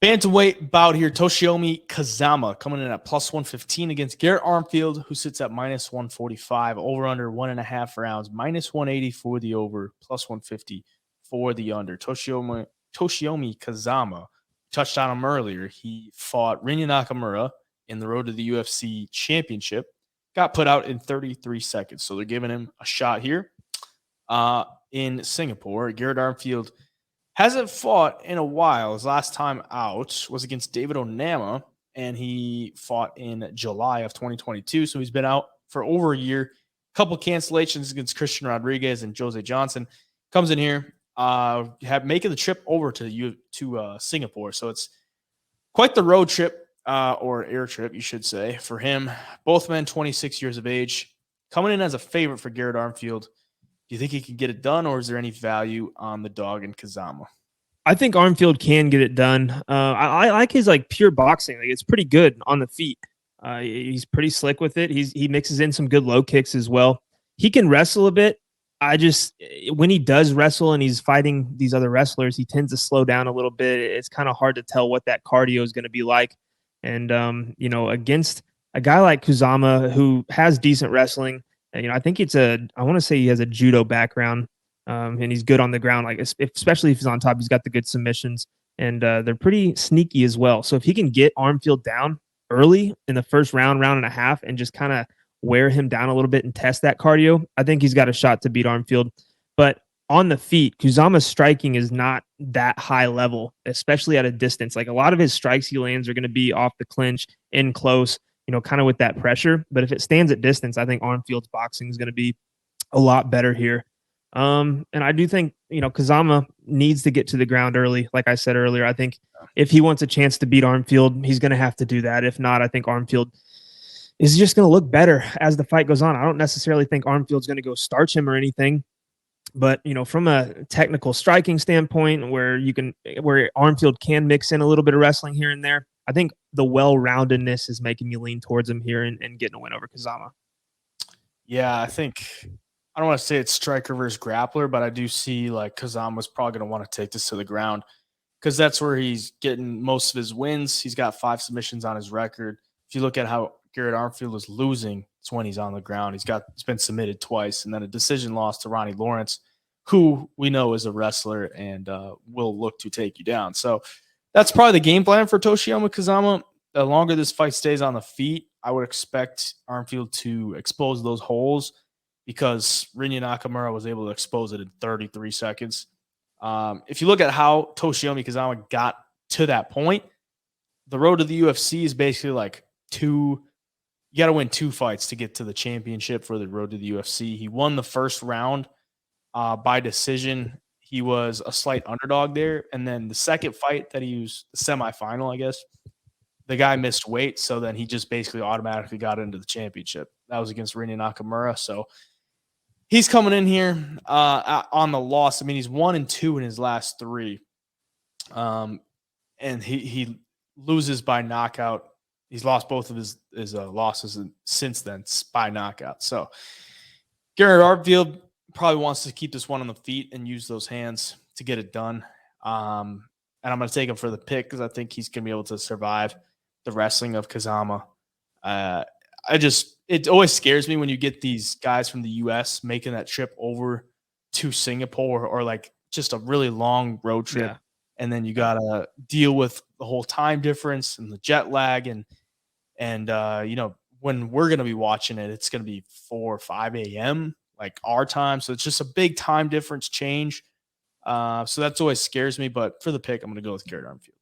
Bantamweight bout here. Toshiomi Kazama coming in at plus 115 against Garrett Armfield, who sits at minus 145. Over under 1.5 rounds. Minus 180 for the over. Plus 150 for the under. Toshiomi Kazama, touched on him earlier. He fought Rinya Nakamura in the road to the UFC championship. Got put out in 33 seconds. So they're giving him a shot here in Singapore. Garrett Armfield hasn't fought in a while. His last time out was against David Onama, and he fought in July of 2022. So he's been out for over a year. Couple cancellations against Christian Rodriguez and Jose Johnson. Comes in here, making the trip over to Singapore. So it's quite the road trip, or air trip, you should say, for him. Both men 26 years of age. Coming in as a favorite for Garrett Armfield. Do you think he can get it done, or is there any value on the dog in Kazama? I think Armfield can get it done. I like his pure boxing. It's pretty good on the feet. He's pretty slick with it. He mixes in some good low kicks as well. He can wrestle a bit. When he does wrestle and he's fighting these other wrestlers, he tends to slow down a little bit. It's kind of hard to tell what that cardio is going to be like. And against a guy like Kazama who has decent wrestling. I think I want to say he has a judo background, and he's good on the ground. Especially if he's on top, he's got the good submissions, and they're pretty sneaky as well. So if he can get Armfield down early in the first round and a half, and just kind of wear him down a little bit and test that cardio, I think he's got a shot to beat Armfield. But on the feet, Kazama's striking is not that high level, especially at a distance. A lot of his strikes he lands are going to be off the clinch, in close, kind of with that pressure. But if it stands at distance, I think Armfield's boxing is going to be a lot better here. And I do think, Kazama needs to get to the ground early. Like I said earlier, I think if he wants a chance to beat Armfield, he's going to have to do that. If not, I think Armfield is just going to look better as the fight goes on. I don't necessarily think Armfield's going to go starch him or anything. But, from a technical striking standpoint where Armfield can mix in a little bit of wrestling here and there, I think the well-roundedness is making me lean towards him here and getting a win over Kazama. Yeah, I don't want to say it's striker versus grappler, but I do see Kazama's probably going to want to take this to the ground because that's where he's getting most of his wins. He's got 5 submissions on his record. If you look at how Garrett Armfield is losing, it's when he's on the ground. He's been submitted twice, and then a decision loss to Ronnie Lawrence, who we know is a wrestler and will look to take you down. So that's probably the game plan for Toshiomi Kazama. The longer this fight stays on the feet, I would expect Armfield to expose those holes because Rinya Nakamura was able to expose it in 33 seconds. If you look at how Toshiomi Kazama got to that point, the road to the UFC is basically you got to win 2 fights to get to the championship for the road to the UFC. He won the first round by decision. He was a slight underdog there. And then the second fight that he was the semifinal, I guess, the guy missed weight. So then he just basically automatically got into the championship. That was against Rinya Nakamura. So he's coming in here on the loss. I mean, he's 1-2 in his last 3. And he loses by knockout. He's lost both of his losses since then by knockout. So Garrett Armfield probably wants to keep this one on the feet and use those hands to get it done. And I'm going to take him for the pick because I think he's going to be able to survive the wrestling of Kazama. It always scares me when you get these guys from the U.S. making that trip over to Singapore or just a really long road trip. Yeah. And then you got to deal with the whole time difference and the jet lag. And when we're going to be watching it, it's going to be 4 or 5 a.m. Our time. So it's just a big time difference change. So that's always scares me. But for the pick, I'm going to go with Garrett Armfield.